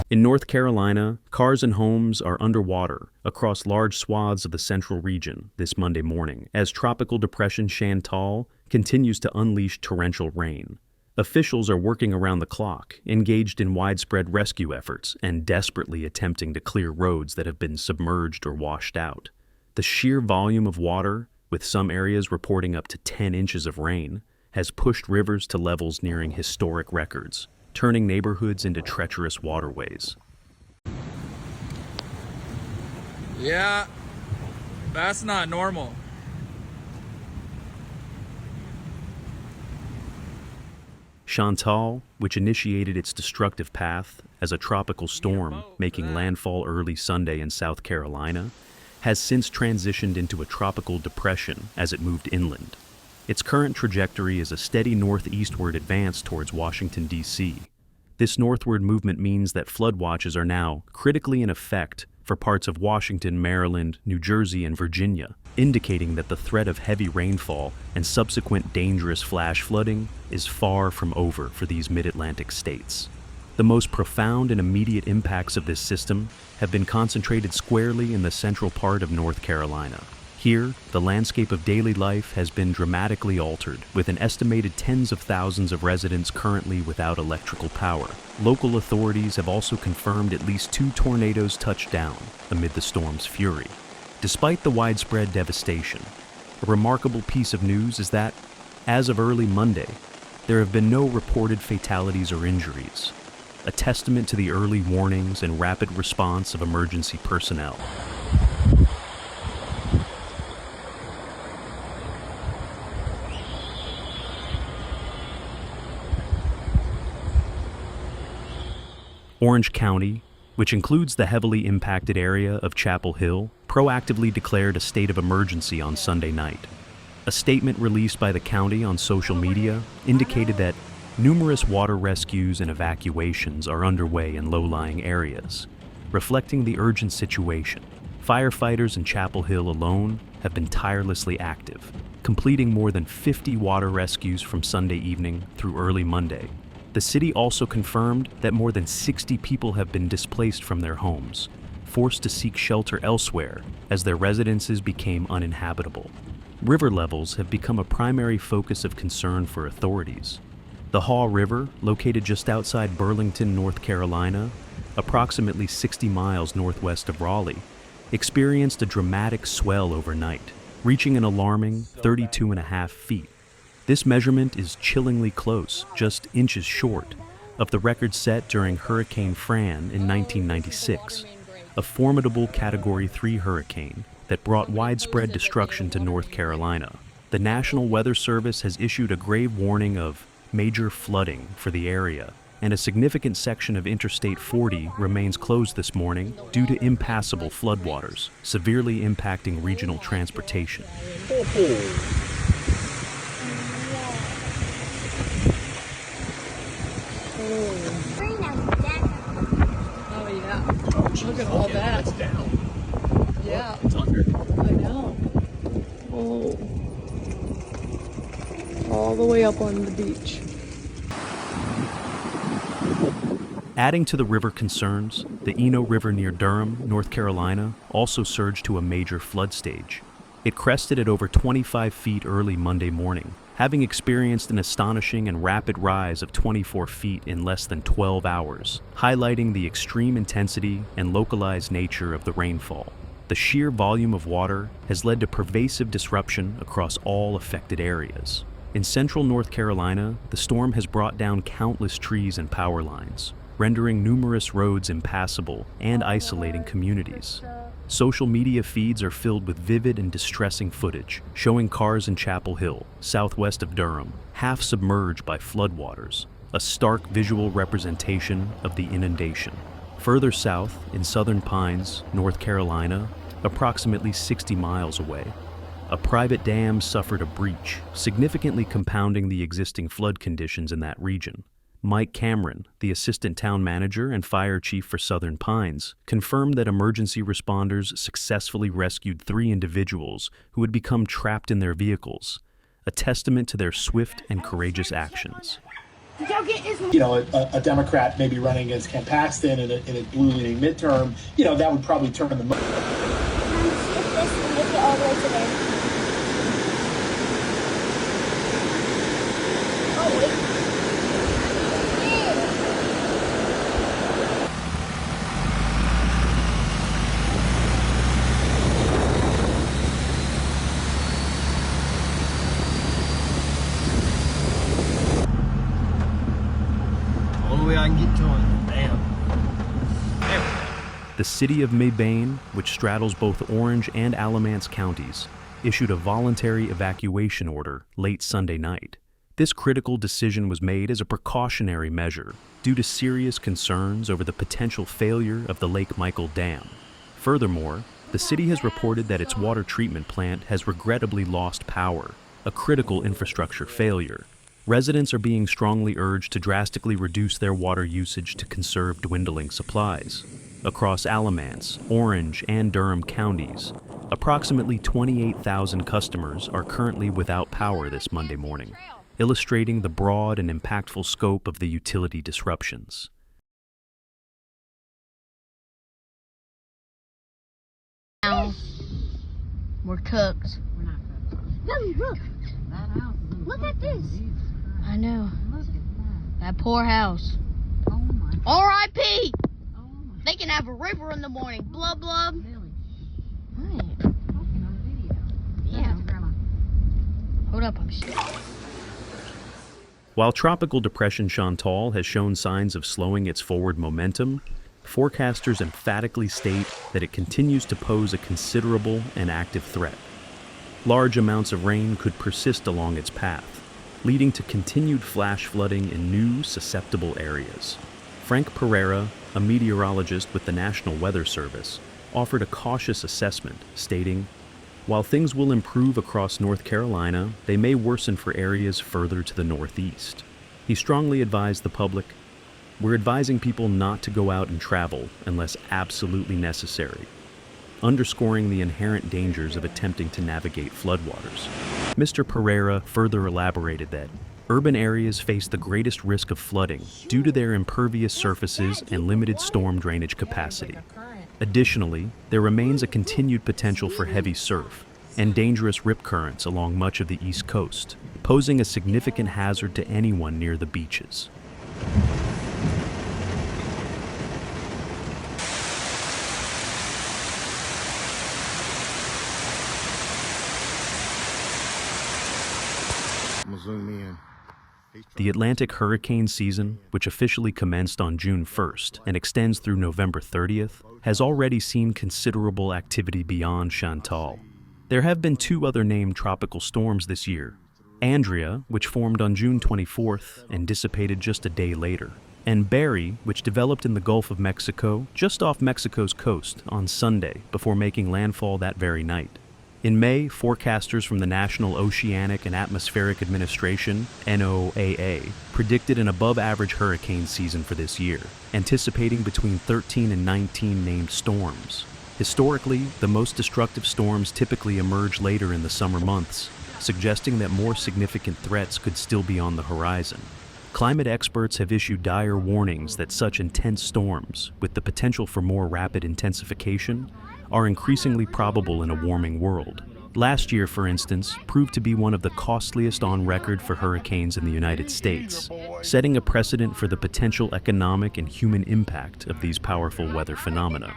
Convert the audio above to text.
In North Carolina, cars and homes are underwater across large swaths of the central region this Monday morning as Tropical Depression Chantal continues to unleash torrential rain. Officials are working around the clock, engaged in widespread rescue efforts and desperately attempting to clear roads that have been submerged or washed out. The sheer volume of water, with some areas reporting up to 10 inches of rain, has pushed rivers to levels nearing historic records, turning neighborhoods into treacherous waterways. Yeah, that's not normal. Chantal, which initiated its destructive path as a tropical storm making landfall early Sunday in South Carolina, has since transitioned into a tropical depression as it moved inland. Its current trajectory is a steady northeastward advance towards Washington, D.C. This northward movement means that flood watches are now critically in effect for parts of Washington, Maryland, New Jersey, and Virginia, indicating that the threat of heavy rainfall and subsequent dangerous flash flooding is far from over for these mid-Atlantic states. The most profound and immediate impacts of this system have been concentrated squarely in the central part of North Carolina. Here, the landscape of daily life has been dramatically altered, with an estimated tens of thousands of residents currently without electrical power. Local authorities have also confirmed at least 2 tornadoes touched down amid the storm's fury. Despite the widespread devastation, a remarkable piece of news is that, as of early Monday, there have been no reported fatalities or injuries, a testament to the early warnings and rapid response of emergency personnel. Orange County, which includes the heavily impacted area of Chapel Hill, proactively declared a state of emergency on Sunday night. A statement released by the county on social media indicated that numerous water rescues and evacuations are underway in low-lying areas, reflecting the urgent situation. Firefighters in Chapel Hill alone have been tirelessly active, completing more than 50 water rescues from Sunday evening through early Monday. The city also confirmed that more than 60 people have been displaced from their homes, forced to seek shelter elsewhere as their residences became uninhabitable. River levels have become a primary focus of concern for authorities. The Haw River, located just outside Burlington, North Carolina, approximately 60 miles northwest of Raleigh, experienced a dramatic swell overnight, reaching an alarming 32.5 feet. This measurement is chillingly close, just inches short, of the record set during Hurricane Fran in 1996, a formidable Category 3 hurricane that brought widespread destruction to North Carolina. The National Weather Service has issued a grave warning of major flooding for the area, and a significant section of Interstate 40 remains closed this morning due to impassable floodwaters, severely impacting regional transportation. Oh yeah. Look at all that. It's down. Yeah. It's under. I know. Oh. All the way up on the beach. Adding to the river concerns, the Eno River near Durham, North Carolina, also surged to a major flood stage. It crested at over 25 feet early Monday morning, having experienced an astonishing and rapid rise of 24 feet in less than 12 hours, highlighting the extreme intensity and localized nature of the rainfall. The sheer volume of water has led to pervasive disruption across all affected areas. In central North Carolina, the storm has brought down countless trees and power lines, rendering numerous roads impassable and isolating communities. Social media feeds are filled with vivid and distressing footage, showing cars in Chapel Hill, southwest of Durham, half submerged by floodwaters, a stark visual representation of the inundation. Further south, in Southern Pines, North Carolina, approximately 60 miles away, a private dam suffered a breach, significantly compounding the existing flood conditions in that region. Mike Cameron, the assistant town manager and fire chief for Southern Pines, confirmed that emergency responders successfully rescued 3 individuals who had become trapped in their vehicles, a testament to their swift and courageous actions. A Democrat maybe running against Ken Paxton in a blue-leaning midterm, that would probably turn the. See if this will make it all the way to there. Oh, wait. Only way I can get to it. Damn. The city of Mebane, which straddles both Orange and Alamance counties, issued a voluntary evacuation order late Sunday night. This critical decision was made as a precautionary measure due to serious concerns over the potential failure of the Lake Michael Dam. Furthermore, the city has reported that its water treatment plant has regrettably lost power, a critical infrastructure failure. Residents are being strongly urged to drastically reduce their water usage to conserve dwindling supplies. Across Alamance, Orange, and Durham counties, approximately 28,000 customers are currently without power this Monday morning, illustrating the broad and impactful scope of the utility disruptions. Now, we're cooked. No, look. Look at this. I know. That poor house. Oh my. R.I.P. Oh my. They can have a river in the morning. Blub, blub. Really? Right. Talking on the video. Yeah. That's Grandma. Hold up, I'm shit. While Tropical Depression Chantal has shown signs of slowing its forward momentum, forecasters emphatically state that it continues to pose a considerable and active threat. Large amounts of rain could persist along its path, leading to continued flash flooding in new, susceptible areas. Frank Pereira, a meteorologist with the National Weather Service, offered a cautious assessment, stating, "While things will improve across North Carolina, they may worsen for areas further to the northeast." He strongly advised the public, "We're advising people not to go out and travel unless absolutely necessary," underscoring the inherent dangers of attempting to navigate floodwaters. Mr. Pereira further elaborated that urban areas face the greatest risk of flooding due to their impervious surfaces and limited storm drainage capacity. Additionally, there remains a continued potential for heavy surf and dangerous rip currents along much of the East Coast, posing a significant hazard to anyone near the beaches. I'm gonna zoom in. The Atlantic hurricane season, which officially commenced on June 1st and extends through November 30th, has already seen considerable activity beyond Chantal. There have been two other named tropical storms this year: Andrea, which formed on June 24th and dissipated just a day later, and Barry, which developed in the Gulf of Mexico just off Mexico's coast on Sunday before making landfall that very night. In May, forecasters from the National Oceanic and Atmospheric Administration, NOAA, predicted an above-average hurricane season for this year, anticipating between 13 and 19 named storms. Historically, the most destructive storms typically emerge later in the summer months, suggesting that more significant threats could still be on the horizon. Climate experts have issued dire warnings that such intense storms, with the potential for more rapid intensification, are increasingly probable in a warming world. Last year, for instance, proved to be one of the costliest on record for hurricanes in the United States, setting a precedent for the potential economic and human impact of these powerful weather phenomena.